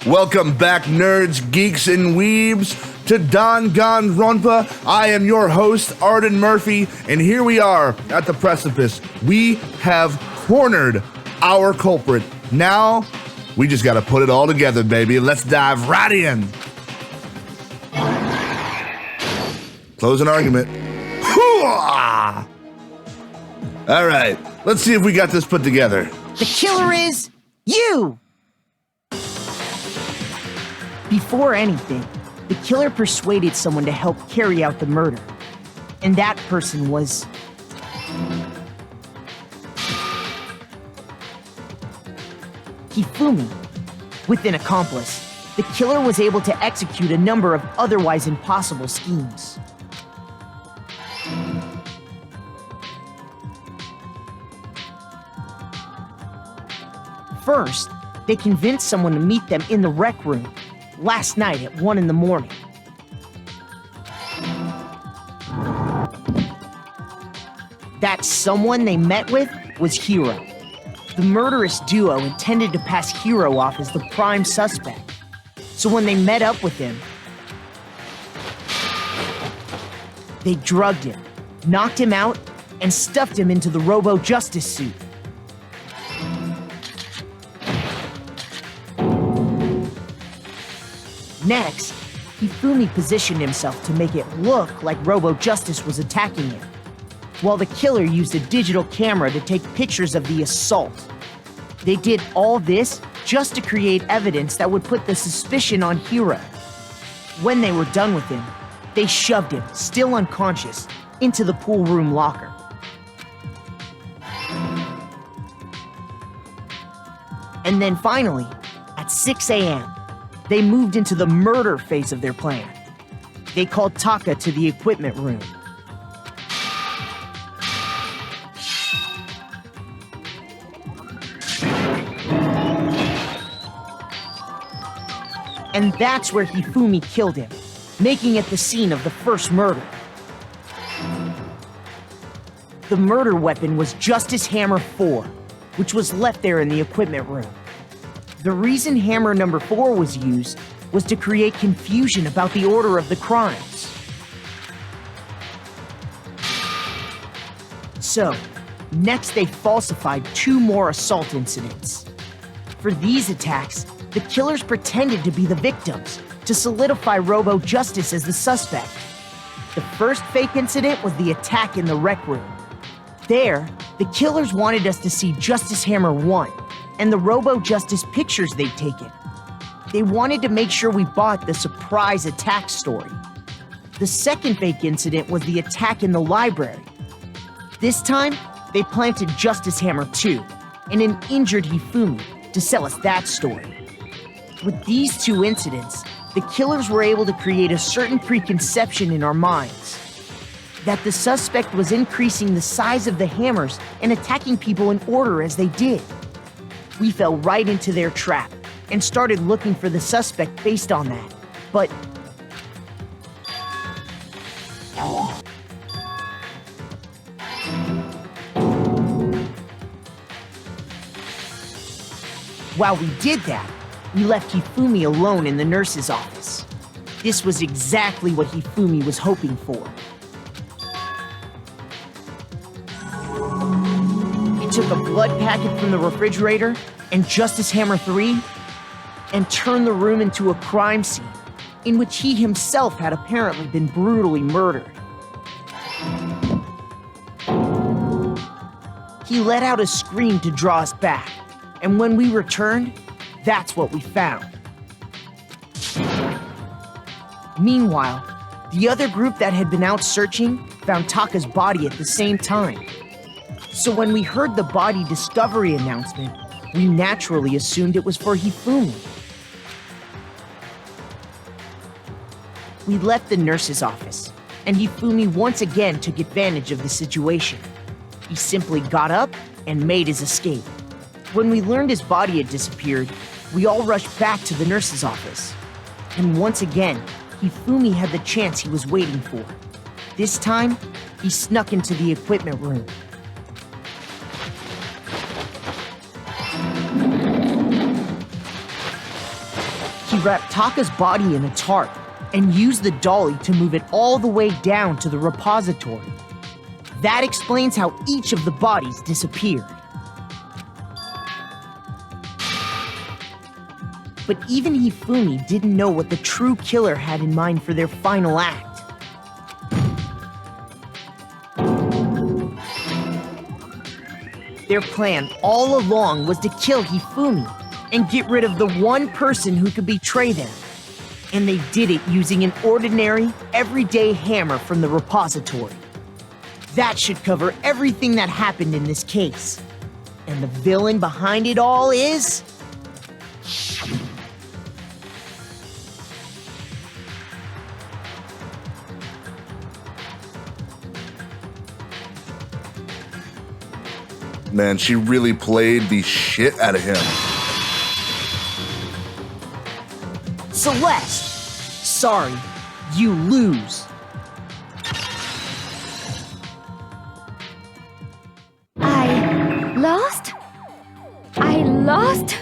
Welcome back, nerds, geeks, and weebs, to Danganronpa. I am your host, Arden Murphy, and here we are at the precipice. We have cornered our culprit. Now, we just gotta put it all together, baby. Let's dive right in. Close an argument. All right, let's see if we got this put together. The killer is you! Before anything, the killer persuaded someone to help carry out the murder. And that person was... Hifumi. With an accomplice, the killer was able to execute a number of otherwise impossible schemes. First, they convinced someone to meet them in the rec room last night at 1 in the morning. That someone they met with was Hiro. The murderous duo intended to pass Hiro off as the prime suspect. So when they met up with him, they drugged him, knocked him out, and stuffed him into the Robo-Justice suit. Next, Hifumi positioned himself to make it look like Robo-Justice was attacking him, while the killer used a digital camera to take pictures of the assault. They did all this just to create evidence that would put the suspicion on Hiro. When they were done with him, they shoved him, still unconscious, into the pool room locker. And then finally, at 6 a.m., they moved into the murder phase of their plan. They called Taka to the equipment room. And that's where Hifumi killed him, making it the scene of the first murder. The murder weapon was Justice Hammer 4, which was left there in the equipment room. The reason Hammer number 4 was used was to create confusion about the order of the crimes. So, next they falsified 2 more assault incidents. For these attacks, the killers pretended to be the victims to solidify Robo-Justice as the suspect. The first fake incident was the attack in the rec room. There, the killers wanted us to see Justice Hammer 1 and the Robo-Justice pictures they'd taken. They wanted to make sure we bought the surprise attack story. The second fake incident was the attack in the library. This time, they planted Justice Hammer 2 and an injured Hifumi to sell us that story. With these 2 incidents, the killers were able to create a certain preconception in our minds that the suspect was increasing the size of the hammers and attacking people in order as they did. We fell right into their trap and started looking for the suspect based on that. But while we did that, we left Hifumi alone in the nurse's office. This was exactly what Hifumi was hoping for. He took a blood packet from the refrigerator and Justice Hammer 3 and turned the room into a crime scene in which he himself had apparently been brutally murdered. He let out a scream to draw us back, and when we returned, that's what we found. Meanwhile, the other group that had been out searching found Taka's body at the same time. So when we heard the body discovery announcement, we naturally assumed it was for Hifumi. We left the nurse's office, and Hifumi once again took advantage of the situation. He simply got up and made his escape. When we learned his body had disappeared, we all rushed back to the nurse's office. And once again, Hifumi had the chance he was waiting for. This time, he snuck into the equipment room. He wrapped Taka's body in a tarp and used the dolly to move it all the way down to the repository. That explains how each of the bodies disappeared. But even Hifumi didn't know what the true killer had in mind for their final act. Their plan all along was to kill Hifumi and get rid of the one person who could betray them. And they did it using an ordinary, everyday hammer from the repository. That should cover everything that happened in this case. And the villain behind it all is... Man, she really played the shit out of him. Celeste! Sorry, you lose. I lost? I lost?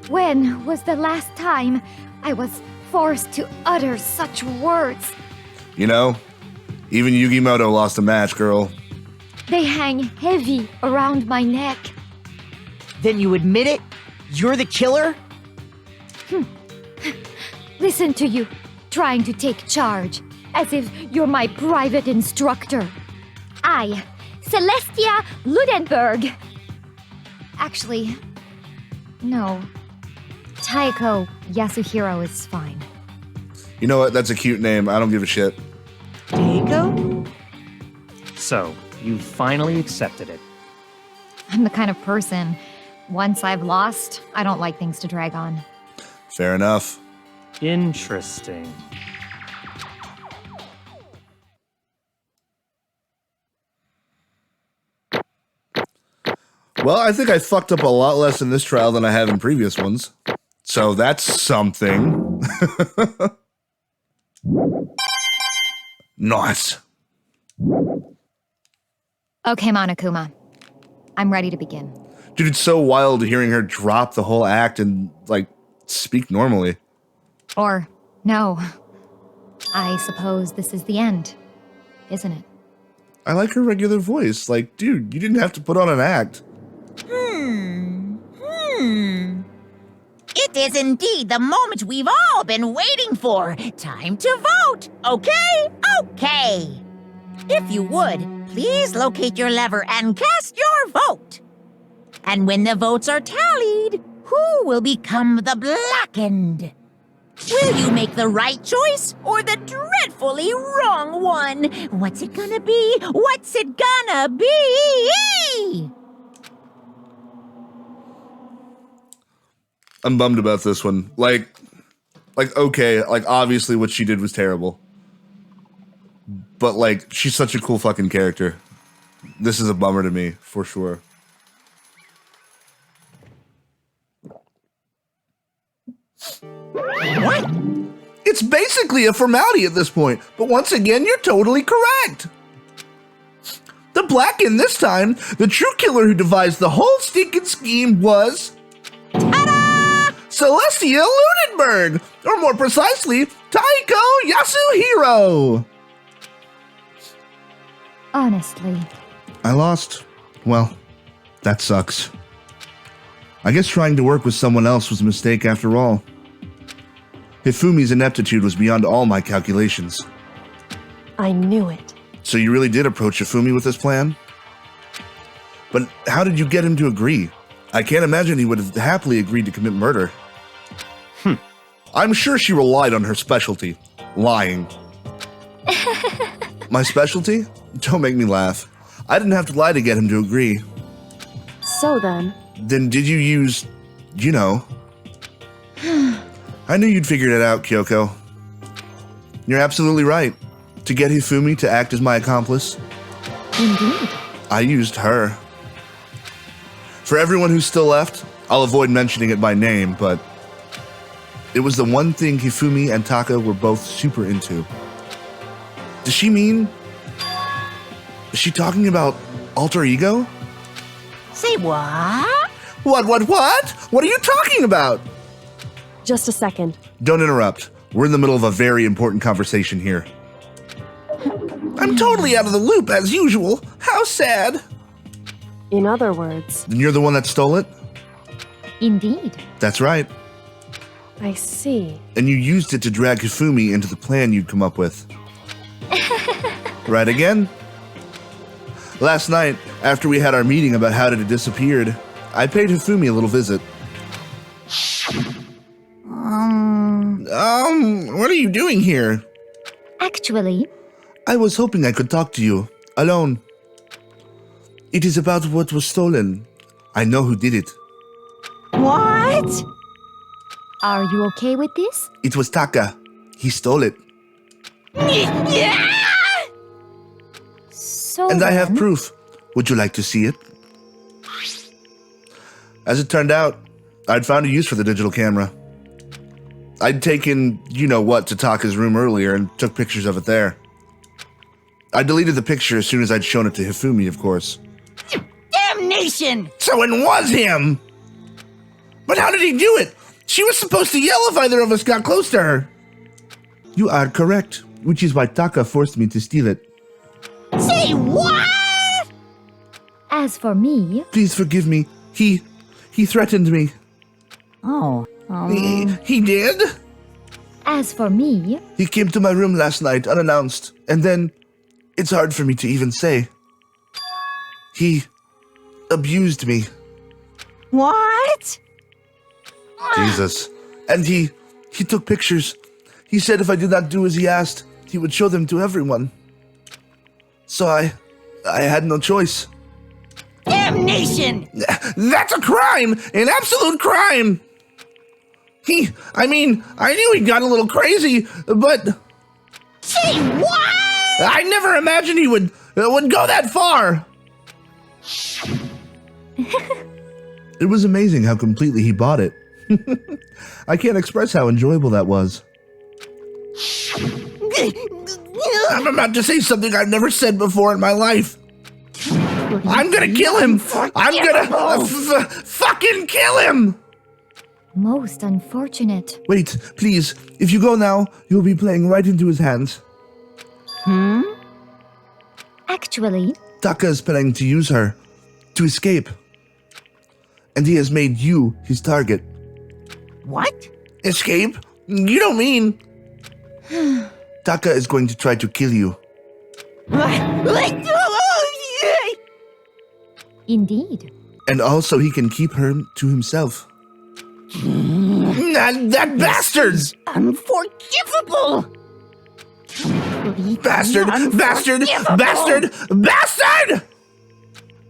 When was the last time I was forced to utter such words? You know, even Yugimoto lost a match, girl. They hang heavy around my neck. Then you admit it? You're the killer? Listen to you, trying to take charge, as if you're my private instructor. I, Celestia Ludenberg. Actually, no. Taiko Yasuhiro is fine. You know what? That's a cute name. I don't give a shit. Dago? So, you finally accepted it. I'm the kind of person, once I've lost, I don't like things to drag on. Fair enough. Interesting. Well, I think I fucked up a lot less in this trial than I have in previous ones. So that's something. Nice. Okay, Monokuma. I'm ready to begin. Dude, it's so wild hearing her drop the whole act and, like, speak normally. Or, no. I suppose this is the end, isn't it? I like her regular voice. Like, dude, you didn't have to put on an act. It is indeed the moment we've all been waiting for. Time to vote, okay? Okay. If you would, please locate your lever and cast your vote. And when the votes are tallied, who will become the blackened? Will you make the right choice or the dreadfully wrong one? What's it gonna be? What's it gonna be? I'm bummed about this one. Like, okay, like, obviously what she did was terrible. But, like, she's such a cool fucking character. This is a bummer to me, for sure. What? It's basically a formality at this point, but once again, you're totally correct. The Blacken this time, the true killer who devised the whole stinking scheme was... Ta-da! Celestia Ludenberg, or more precisely, Taiko Yasuhiro. Honestly. I lost. Well, that sucks. I guess trying to work with someone else was a mistake after all. Hifumi's ineptitude was beyond all my calculations. I knew it. So you really did approach Hifumi with this plan? But how did you get him to agree? I can't imagine he would have happily agreed to commit murder. I'm sure she relied on her specialty, lying. My specialty? Don't make me laugh. I didn't have to lie to get him to agree. So then... Then did you use, you know... I knew you'd figured it out, Kyoko. You're absolutely right. To get Hifumi to act as my accomplice, Indeed. I used her. For everyone who's still left, I'll avoid mentioning it by name, but it was the one thing Hifumi and Taka were both super into. Does she mean... Is she talking about alter ego? Say what? What? What are you talking about? Just a second. Don't interrupt. We're in the middle of a very important conversation here. I'm totally out of the loop, as usual. How sad. In other words, And you're the one that stole it? Indeed. That's right. I see. And you used it to drag Hifumi into the plan you'd come up with. Right again? Last night, after we had our meeting about how it had disappeared, I paid Hifumi a little visit. What are you doing here? Actually, I was hoping I could talk to you, alone. It is about what was stolen. I know who did it. What? are you okay with this? It was Taka. He stole it. Yeah! So And I have then- proof. Would you like to see it? As it turned out, I'd found a use for the digital camera. I'd taken, you-know-what, to Taka's room earlier and took pictures of it there. I deleted the picture as soon as I'd shown it to Hifumi, of course. Damnation! So it was him! But how did he do it? She was supposed to yell if either of us got close to her. You are correct, which is why Taka forced me to steal it. Say what? As for me, Please forgive me. He threatened me. Oh, He did? as for me, He came to my room last night unannounced, and then, it's hard for me to even say. He abused me. what? Jesus. And he took pictures. He said if I did not do as he asked, he would show them to everyone. So I had no choice. Damnation! That's a crime! An absolute crime! I knew he'd gotten a little crazy, but Say what? I never imagined he would go that far. It was amazing how completely he bought it. I can't express how enjoyable that was. I'm about to say something I've never said before in my life. I'm gonna kill him! I'm gonna fucking kill him! most unfortunate. Wait, please. If you go now, you'll be playing right into his hands. Actually, Taka is planning to use her to escape. And he has made you his target. What? Escape? You don't mean... Taka is going to try to kill you. indeed. And also he can keep her to himself. That bastard! Unforgivable! Bastard! Bastard! Bastard! Bastard!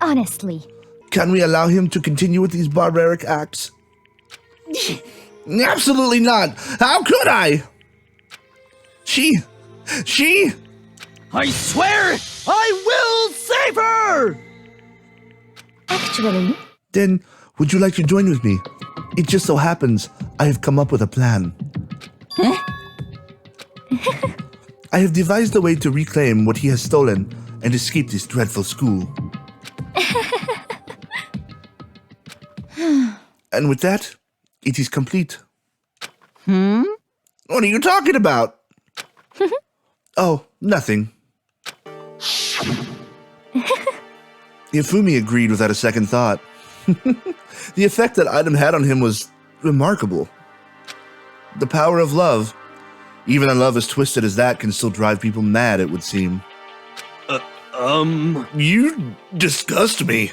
Honestly, Can we allow him to continue with these barbaric acts? Absolutely not! How could I? She... I swear I will save her! actually, Then, would you like to join with me? It just so happens I have come up with a plan. I have devised a way to reclaim what he has stolen and escape this dreadful school. And with that, it is complete. What are you talking about? Oh, nothing. Ifumi agreed without a second thought. The effect that item had on him was remarkable. The power of love, even a love as twisted as that, can still drive people mad, it would seem. You disgust me.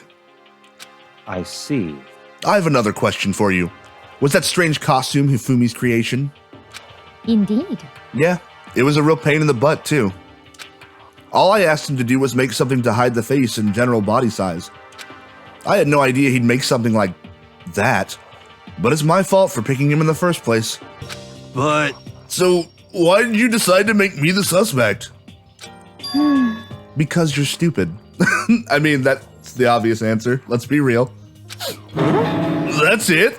I see. I have another question for you. Was that strange costume Hifumi's creation? indeed. Yeah, it was a real pain in the butt, too. All I asked him to do was make something to hide the face and general body size. I had no idea he'd make something like that, but it's my fault for picking him in the first place. But So, why did you decide to make me the suspect? Because you're stupid. I mean, that's the obvious answer. Let's be real. That's it.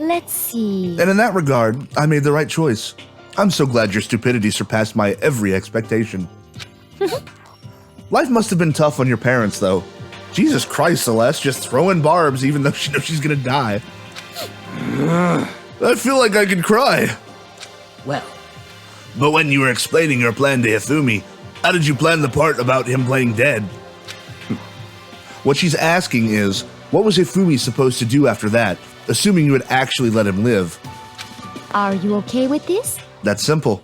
Let's see. And in that regard, I made the right choice. I'm so glad your stupidity surpassed my every expectation. Life must have been tough on your parents, though. Jesus Christ, Celeste, just throwing barbs even though she knows she's gonna die. I feel like I could cry. Well, But when you were explaining your plan to Hifumi, how did you plan the part about him playing dead? What she's asking is, what was Hifumi supposed to do after that, assuming you had actually let him live? Are you okay with this? That's simple.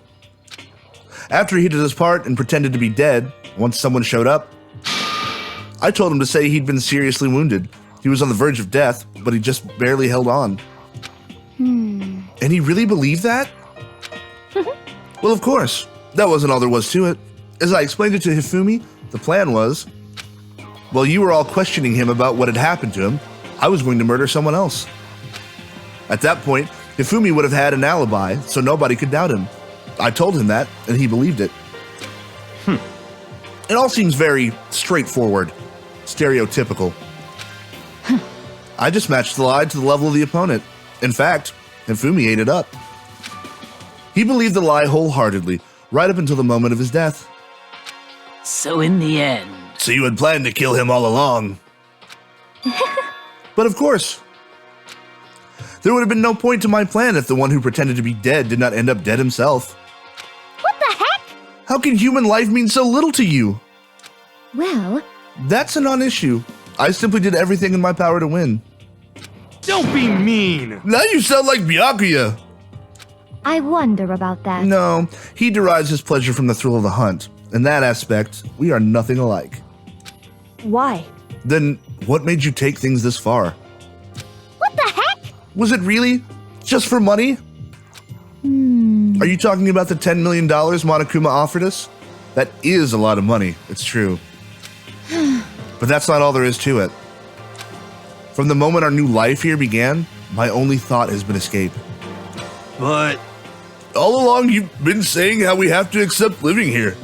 After he did his part and pretended to be dead, once someone showed up, I told him to say he'd been seriously wounded. He was on the verge of death, but he just barely held on. And he really believed that? Well, of course. That wasn't all there was to it. As I explained it to Hifumi, the plan was, while you were all questioning him about what had happened to him, I was going to murder someone else. At that point, Hifumi would have had an alibi, so nobody could doubt him. I told him that, and he believed it. It all seems very straightforward, stereotypical. I just matched the lie to the level of the opponent. In fact, Hifumi ate it up. He believed the lie wholeheartedly, right up until the moment of his death. so in the end, So you had planned to kill him all along. But of course, there would have been no point to my plan if the one who pretended to be dead did not end up dead himself. What the heck? How can human life mean so little to you? Well, That's a non-issue. I simply did everything in my power to win. don't be mean. Now you sound like Byakuya. I wonder about that. No, he derives his pleasure from the thrill of the hunt. In that aspect, we are nothing alike. Why? Then what made you take things this far? What the heck? Was it really just for money? Are you talking about the $10 million Monokuma offered us? That is a lot of money, it's true. But that's not all there is to it. From the moment our new life here began, my only thought has been escape. But All along, you've been saying how we have to accept living here.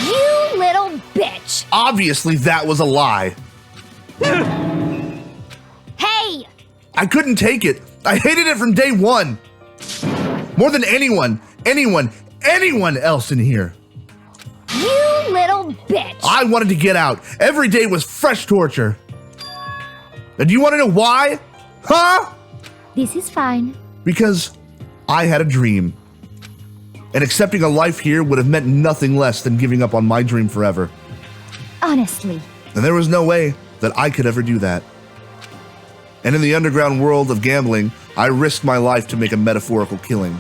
You little bitch! Obviously, that was a lie. Hey! I couldn't take it. I hated it from day one. More than anyone else in here. You little bitch! I wanted to get out. Every day was fresh torture. And do you want to know why? Huh? This is fine. Because I had a dream. And accepting a life here would have meant nothing less than giving up on my dream forever. Honestly. And there was no way that I could ever do that. And in the underground world of gambling, I risked my life to make a metaphorical killing.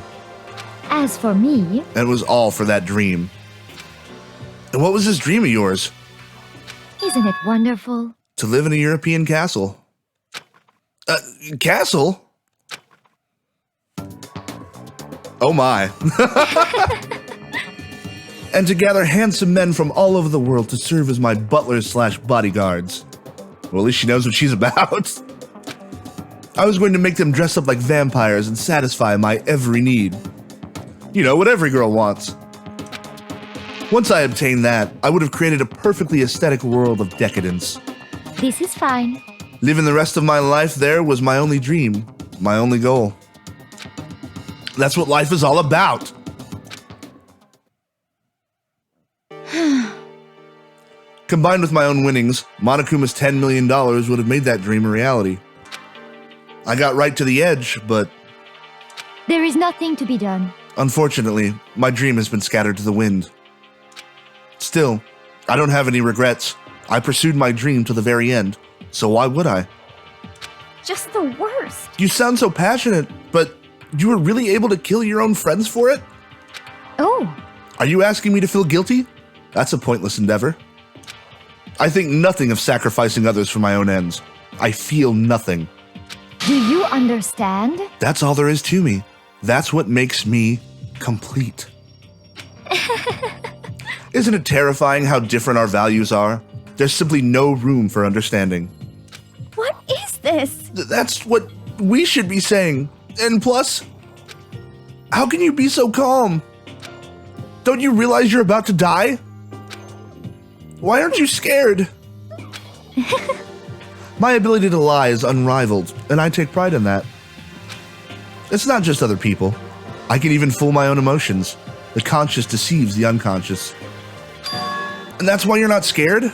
As for me, And it was all for that dream. And what was this dream of yours? isn't it wonderful? To live in a European castle. Castle? Oh my. And to gather handsome men from all over the world to serve as my butlers/bodyguards. Well, at least she knows what she's about. I was going to make them dress up like vampires and satisfy my every need. You know, what every girl wants. Once I obtained that, I would have created a perfectly aesthetic world of decadence. This is fine. Living the rest of my life there was my only dream, my only goal. That's what life is all about. Combined with my own winnings, Monokuma's $10 million would have made that dream a reality. I got right to the edge, but There is nothing to be done. unfortunately, my dream has been scattered to the wind. Still, I don't have any regrets. I pursued my dream to the very end, so why would I? Just the worst. You sound so passionate, but you were really able to kill your own friends for it? Oh, Are you asking me to feel guilty? That's a pointless endeavor. I think nothing of sacrificing others for my own ends. I feel nothing. do you understand? That's all there is to me. That's what makes me complete. Isn't it terrifying how different our values are? There's simply no room for understanding. What is this? That's what we should be saying. And plus, how can you be so calm? Don't you realize you're about to die? Why aren't you scared? My ability to lie is unrivaled, and I take pride in that. It's not just other people. I can even fool my own emotions. The conscious deceives the unconscious. And that's why you're not scared?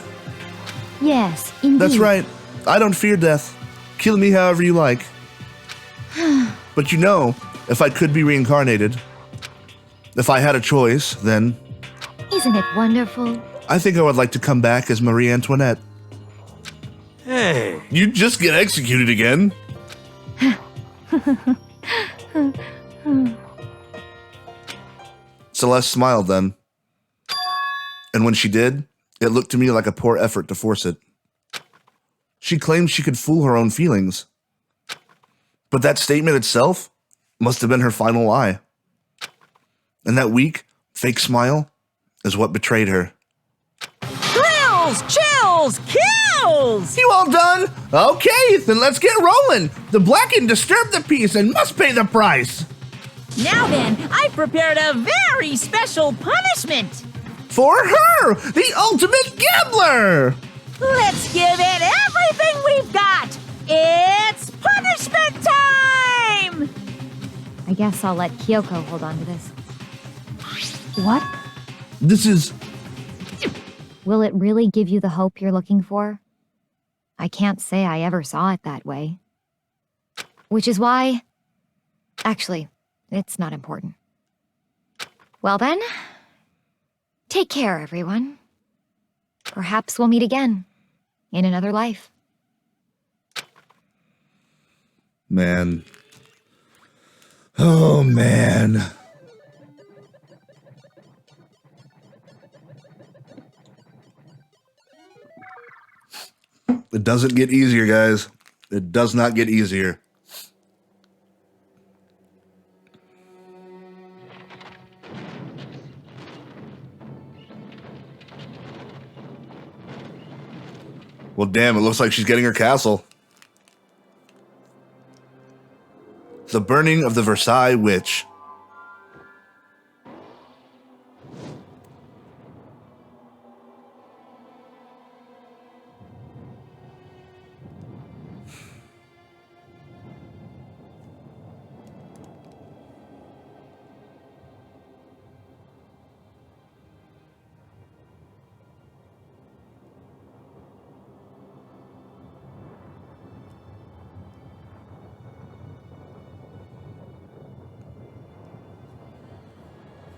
Yes, indeed. That's right. I don't fear death. Kill me however you like. But you know, if I could be reincarnated, if I had a choice, then Isn't it wonderful? I think I would like to come back as Marie Antoinette. Hey. You'd just get executed again. Celeste smiled then. And when she did, it looked to me like a poor effort to force it. She claimed she could fool her own feelings. But that statement itself must have been her final lie. And that weak, fake smile is what betrayed her. Thrills, chills, kills! You all done? Okay, then let's get rolling. The blackened disturb the peace and must pay the price. Now then, I've prepared a very special punishment. For her, the ultimate gambler. Let's give it everything we've got. It's punishment time! I guess I'll let Kyoko hold on to this. What? This is... Will it really give you the hope you're looking for? I can't say I ever saw it that way. Which is why... Actually, it's not important. Well then, take care, everyone. Perhaps we'll meet again, in another life. Man. Oh, man. It doesn't get easier, guys. It does not get easier. Well, damn, it looks like she's getting her castle. The burning of the Versailles Witch.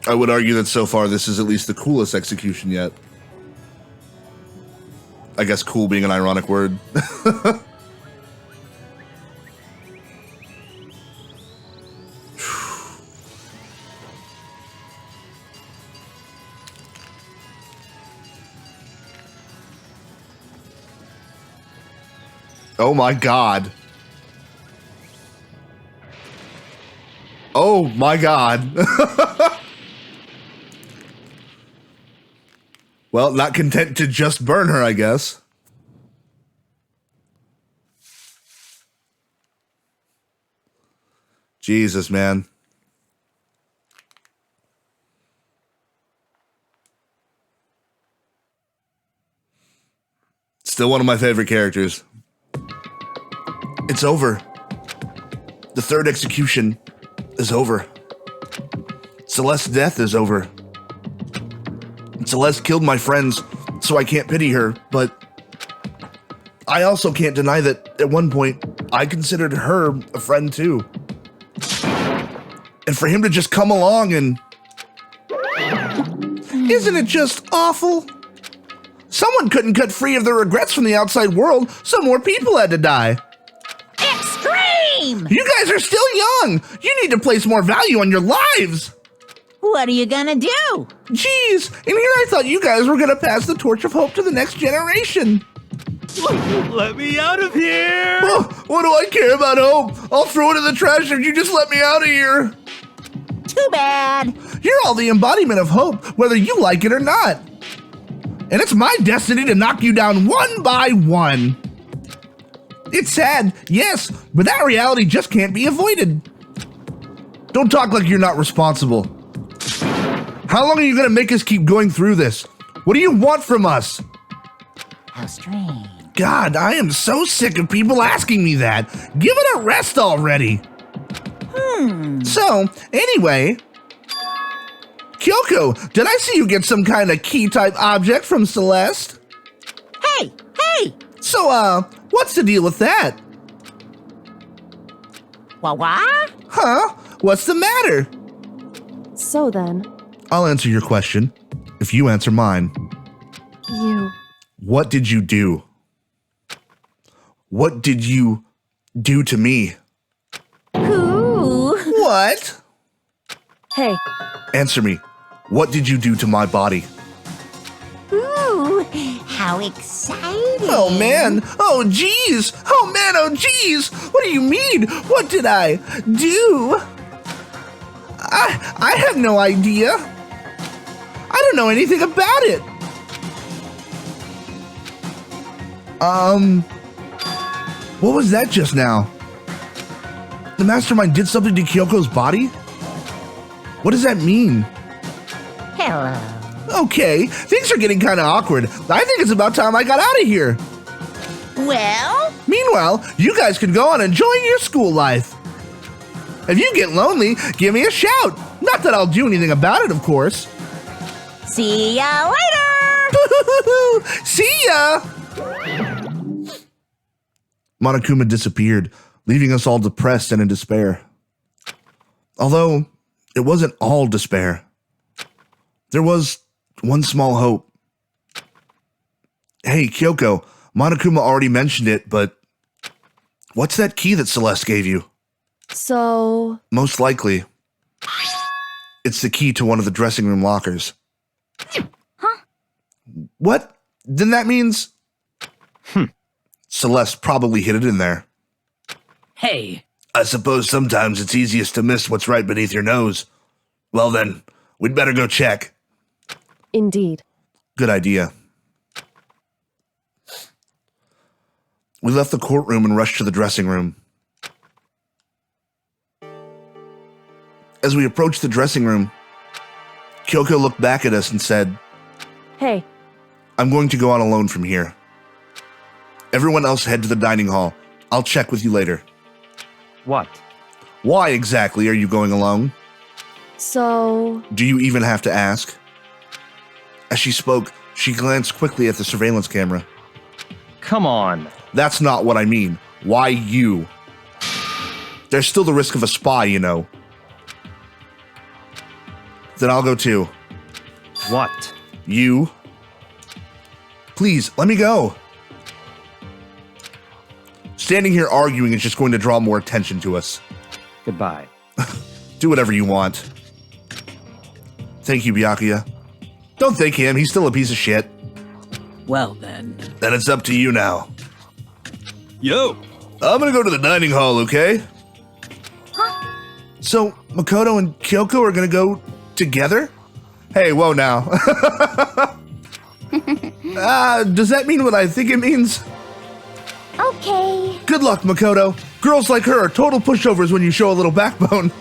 I would argue that so far this is at least the coolest execution yet. I guess cool being an ironic word. Oh my God. Oh my God. Well, not content to just burn her, I guess. Jesus, man. Still one of my favorite characters. It's over. The third execution is over. Celeste's death is over. Celeste killed my friends, so I can't pity her, but I also can't deny that at one point, I considered her a friend too. And for him to just come along and... Isn't it just awful? Someone couldn't cut free of their regrets from the outside world, so more people had to die. Extreme! You guys are still young! You need to place more value on your lives! What are you gonna do? Jeez, and here I thought you guys were gonna pass the torch of hope to the next generation. Let me out of here! Oh, what do I care about hope? I'll throw it in the trash if you just let me out of here. Too bad. You're all the embodiment of hope, whether you like it or not. And it's my destiny to knock you down one by one. It's sad, yes, but that reality just can't be avoided. Don't talk like you're not responsible. How long are you gonna make us keep going through this? What do you want from us? How strange. God, I am so sick of people asking me that. Give it a rest already. So, anyway, Kyoko, did I see you get some kind of key-type object from Celeste? Hey! So, what's the deal with that? What? Huh? What's the matter? So then, I'll answer your question if you answer mine. you. What did you do? What did you do to me? Ooh. What? Hey, Answer me. What did you do to my body? Ooh. How exciting. Oh man. Oh geez. Oh man. Oh geez. What do you mean? What did I do? I had no idea. I don't know anything about it. What was that just now? The mastermind did something to Kyoko's body? What does that mean? Hello. Okay, things are getting kind of awkward. I think it's about time I got out of here. Well, Meanwhile, you guys can go on enjoying your school life. If you get lonely, give me a shout. Not that I'll do anything about it, of course. see ya later. See ya! Monokuma disappeared, leaving us all depressed and in despair. Although, it wasn't all despair. There was one small hope. Hey, Kyoko, Monokuma already mentioned it, but what's that key that Celeste gave you? so. Most likely, it's the key to one of the dressing room lockers. Huh? What? Then that means... Celeste probably hid it in there. Hey, I suppose sometimes it's easiest to miss what's right beneath your nose. Well then, we'd better go check. Indeed. Good idea. We left the courtroom and rushed to the dressing room. As we approached the dressing room, Kyoko looked back at us and said, Hey, I'm going to go on alone from here. Everyone else head to the dining hall. I'll check with you later. What? Why exactly are you going alone? so. Do you even have to ask? As she spoke, she glanced quickly at the surveillance camera. Come on. That's not what I mean. Why you? There's still the risk of a spy, you know. Then I'll go too. What? You? Please, let me go. Standing here arguing is just going to draw more attention to us. Goodbye. Do whatever you want. Thank you, Byakuya. Don't thank him, he's still a piece of shit. well then. Then it's up to you now. Yo! I'm gonna go to the dining hall, okay? So, Makoto and Kyoko are gonna go together? Hey, whoa now. Does that mean what I think it means? Okay. Good luck, Makoto. Girls like her are total pushovers when you show a little backbone.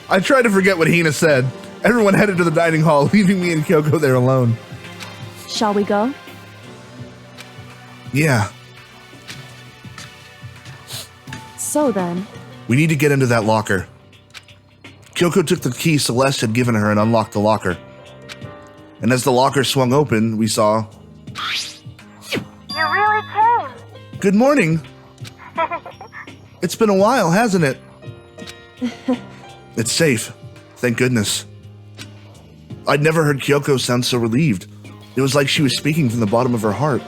I tried to forget what Hina said. Everyone headed to the dining hall, leaving me and Kyoko there alone. Shall we go? Yeah, So then, we need to get into that locker. Kyoko took the key Celeste had given her and unlocked the locker. And as the locker swung open, we saw... You really came. Good morning. It's been a while, hasn't it? It's safe. Thank goodness. I'd never heard Kyoko sound so relieved. It was like she was speaking from the bottom of her heart.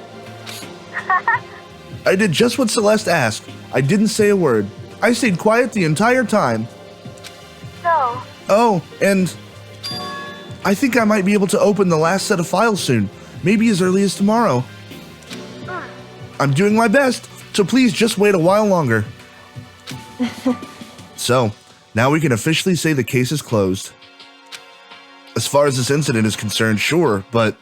I did just what Celeste asked. I didn't say a word. I stayed quiet the entire time. So, Oh, and I think I might be able to open the last set of files soon. Maybe as early as tomorrow. I'm doing my best, so please just wait a while longer. So, now we can officially say the case is closed. As far as this incident is concerned, sure, but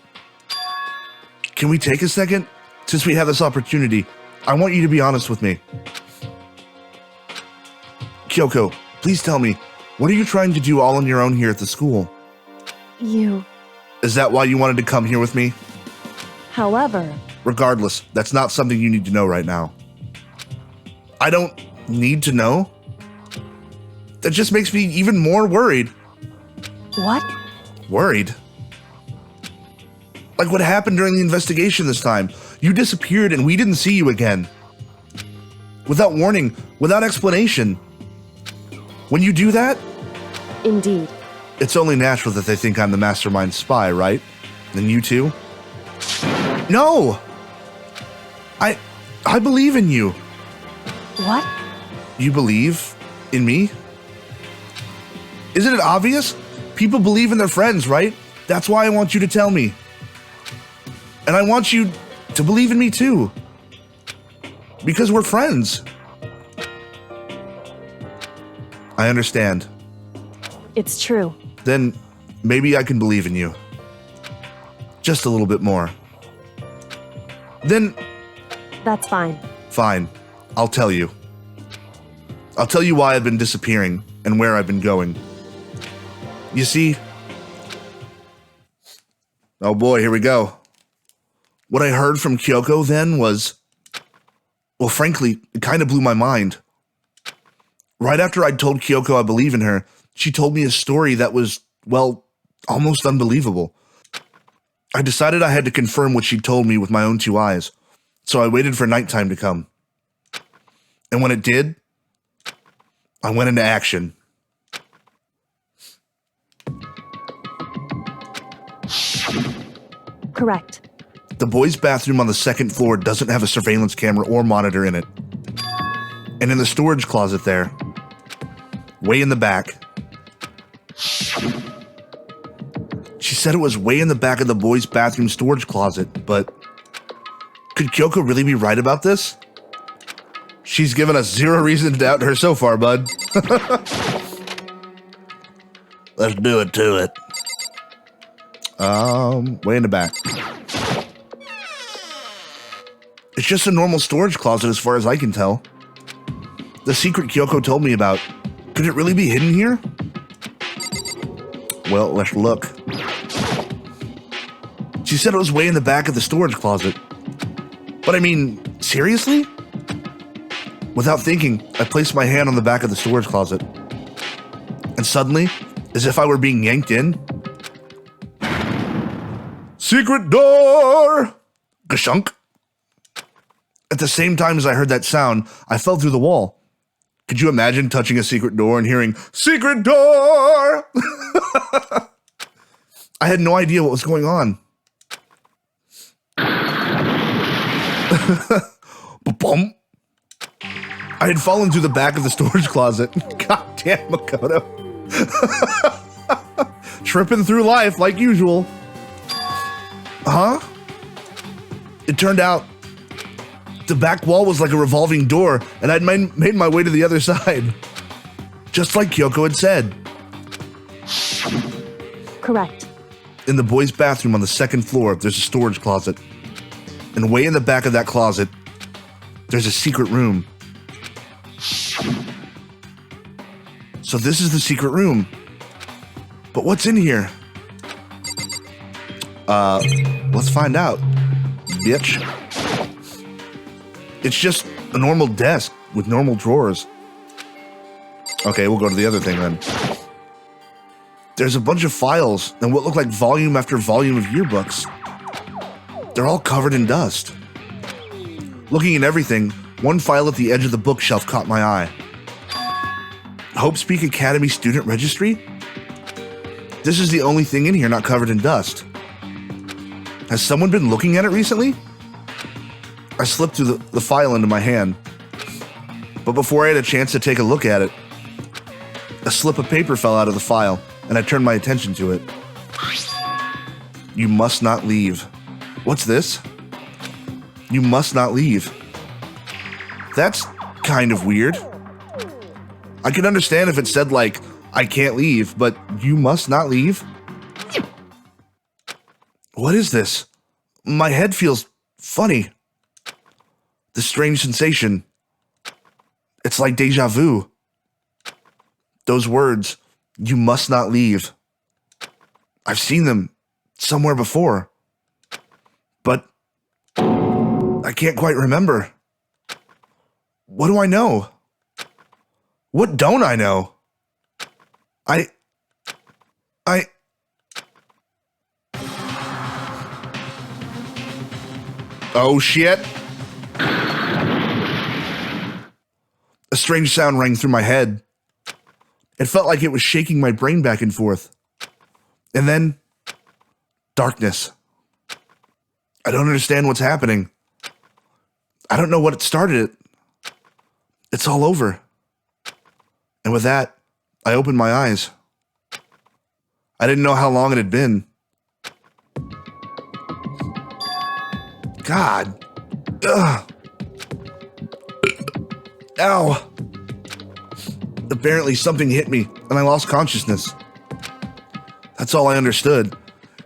can we take a second? Since we have this opportunity, I want you to be honest with me. Kyoko, please tell me, what are you trying to do all on your own here at the school? you. Is that why you wanted to come here with me? However, Regardless, that's not something you need to know right now. I don't need to know? That just makes me even more worried. what? Worried? Like what happened during the investigation this time. You disappeared and we didn't see you again. without warning, without explanation. When you do that, Indeed. it's only natural that they think I'm the mastermind spy, right? And you too? No! I believe in you. What? You believe in me? Isn't it obvious? People believe in their friends, right? That's why I want you to tell me. And I want you to believe in me too. Because we're friends. I understand. It's true. Then maybe I can believe in you. Just a little bit more. Then, That's fine. fine. I'll tell you. I'll tell you why I've been disappearing and where I've been going. You see? Oh boy, here we go. What I heard from Kyoko then was, well, frankly, it kind of blew my mind. Right after I'd told Kyoko I believe in her, she told me a story that was, well, almost unbelievable. I decided I had to confirm what she'd told me with my own two eyes, so I waited for nighttime to come. And when it did, I went into action. Correct. The boys' bathroom on the second floor doesn't have a surveillance camera or monitor in it. And in the storage closet there, way in the back, she said it was way in the back of the boys' bathroom storage closet, but could Kyoko really be right about this? She's given us zero reason to doubt her so far, bud. Let's do it to it. Way in the back. It's just a normal storage closet as far as I can tell. The secret Kyoko told me about, could it really be hidden here? Well, let's look. She said it was way in the back of the storage closet. But I mean, seriously? Without thinking, I placed my hand on the back of the storage closet. And suddenly, as if I were being yanked in, secret door! Gashunk. At the same time as I heard that sound, I fell through the wall. Could you imagine touching a secret door and hearing, secret door? I had no idea what was going on. Ba-bum. I had fallen through the back of the storage closet. God damn, Makoto. Tripping through life like usual. Huh? It turned out the back wall was like a revolving door, and I'd made my way to the other side. Just like Kyoko had said. Correct. In the boys' bathroom on the second floor, there's a storage closet. And way in the back of that closet, there's a secret room. So this is the secret room. But what's in here? Let's find out, bitch. It's just a normal desk with normal drawers. Okay, we'll go to the other thing then. There's a bunch of files and what look like volume after volume of yearbooks. They're all covered in dust. Looking at everything, one file at the edge of the bookshelf caught my eye. Hope Speak Academy Student Registry? This is the only thing in here not covered in dust. Has someone been looking at it recently? I slipped through the file into my hand. But before I had a chance to take a look at it, a slip of paper fell out of the file, and I turned my attention to it. You must not leave. What's this? You must not leave. That's kind of weird. I could understand if it said, like, I can't leave, but you must not leave? What is this? My head feels funny. This strange sensation. It's like deja vu. Those words, you must not leave. I've seen them somewhere before. But I can't quite remember. What do I know? What don't I know? Oh shit. A strange sound rang through my head. It felt like it was shaking my brain back and forth. And then, darkness. I don't understand what's happening. I don't know what started it. It's all over. And with that, I opened my eyes. I didn't know how long it had been. God. Ugh. Ow. Apparently something hit me and I lost consciousness. That's all I understood.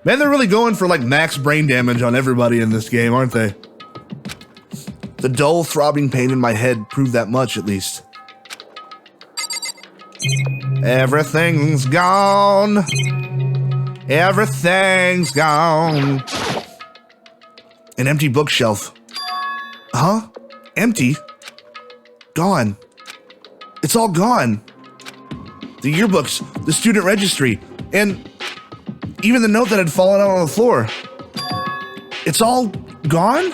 Man, they're really going for like max brain damage on everybody in this game, aren't they? The dull, throbbing pain in my head proved that much, at least. Everything's gone. Everything's gone. An empty bookshelf. Huh? Empty? Gone. It's all gone. The yearbooks, the student registry, and even the note that had fallen out on the floor. It's all gone?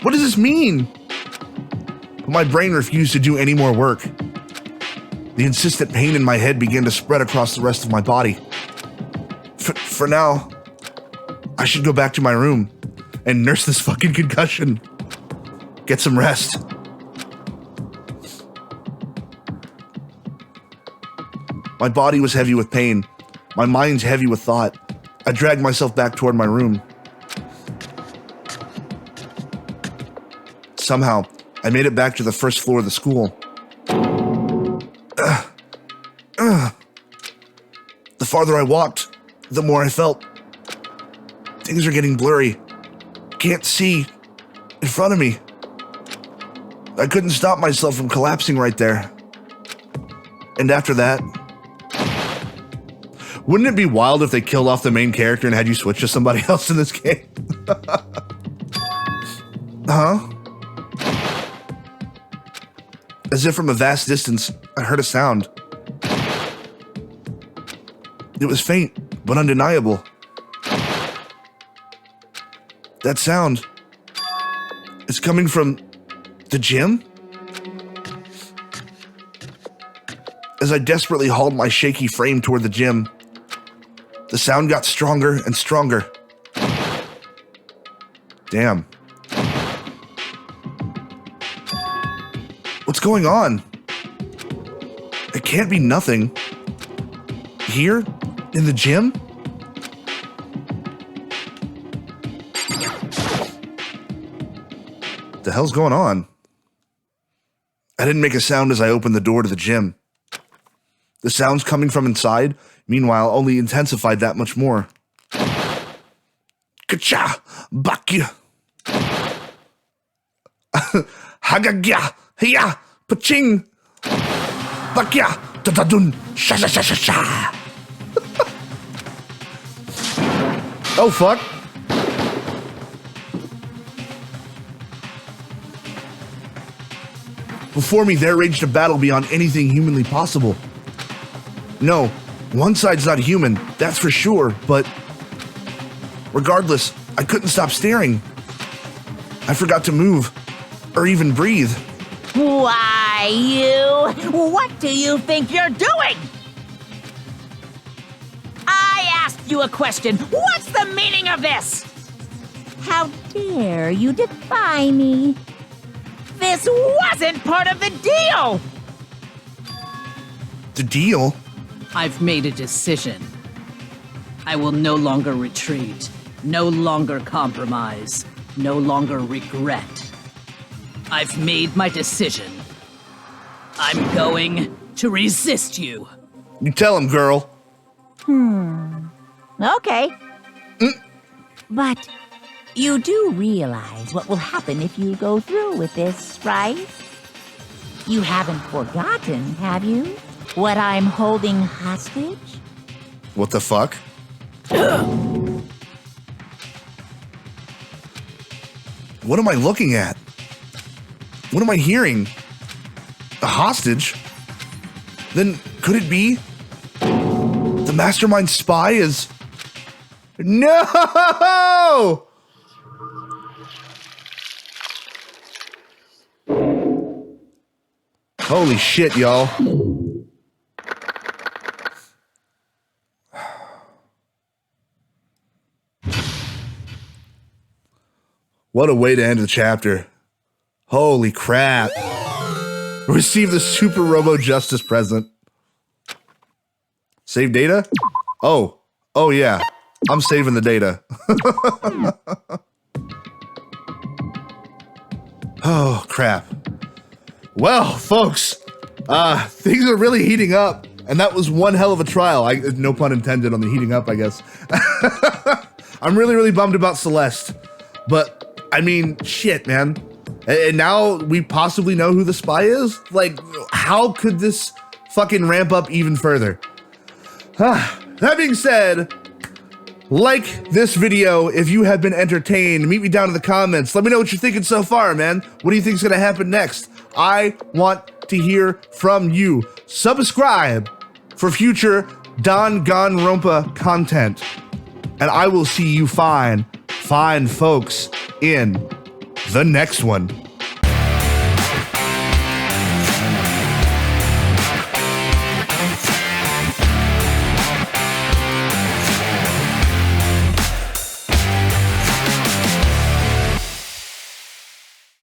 What does this mean? But my brain refused to do any more work. The insistent pain in my head began to spread across the rest of my body. For now, I should go back to my room and nurse this fucking concussion. Get some rest. My body was heavy with pain. My mind's heavy with thought. I dragged myself back toward my room. Somehow, I made it back to the first floor of the school. The farther I walked, the more I felt. Things are getting blurry. Can't see in front of me. I couldn't stop myself from collapsing right there. And after that, wouldn't it be wild if they killed off the main character and had you switch to somebody else in this game? Huh? As if from a vast distance, I heard a sound. It was faint, but undeniable. That sound is coming from the gym? As I desperately hauled my shaky frame toward the gym, the sound got stronger and stronger. Damn. What's going on? It can't be nothing. Here? In the gym? What the hell's going on? I didn't make a sound as I opened the door to the gym. The sounds coming from inside, meanwhile, only intensified that much more. Kacha! Bakya! Hagagya! Hiya! Paching! Bakya! Dadadun! Sha sha sha sha sha! Oh, fuck. Before me, there raged a battle beyond anything humanly possible. No, one side's not human, that's for sure, but regardless, I couldn't stop staring. I forgot to move, or even breathe. Why, you? What do you think you're doing? I asked you a question. What's the meaning of this? How dare you defy me? This wasn't part of the deal! The deal? I've made a decision. I will no longer retreat, no longer compromise, no longer regret. I've made my decision. I'm going to resist you. You tell him, girl. Okay. But you do realize what will happen if you go through with this, right? You haven't forgotten, have you? What I'm holding hostage? What the fuck? What am I looking at? What am I hearing? A hostage? Then could it be the mastermind spy is... No! Holy shit, y'all. What a way to end the chapter. Holy crap. Receive the Super Robo Justice present. Save data? Oh. Oh, yeah. I'm saving the data. Oh, crap. Well, folks, things are really heating up, and that was one hell of a trial. No pun intended on the heating up, I guess. I'm really, really bummed about Celeste, but I mean, shit, man. And now we possibly know who the spy is? Like, how could this fucking ramp up even further? That being said, like this video if you have been entertained. Meet me down in the comments. Let me know what you're thinking so far, man. What do you think is going to happen next? I want to hear from you. Subscribe for future Danganronpa content. And I will see you fine folks in the next one.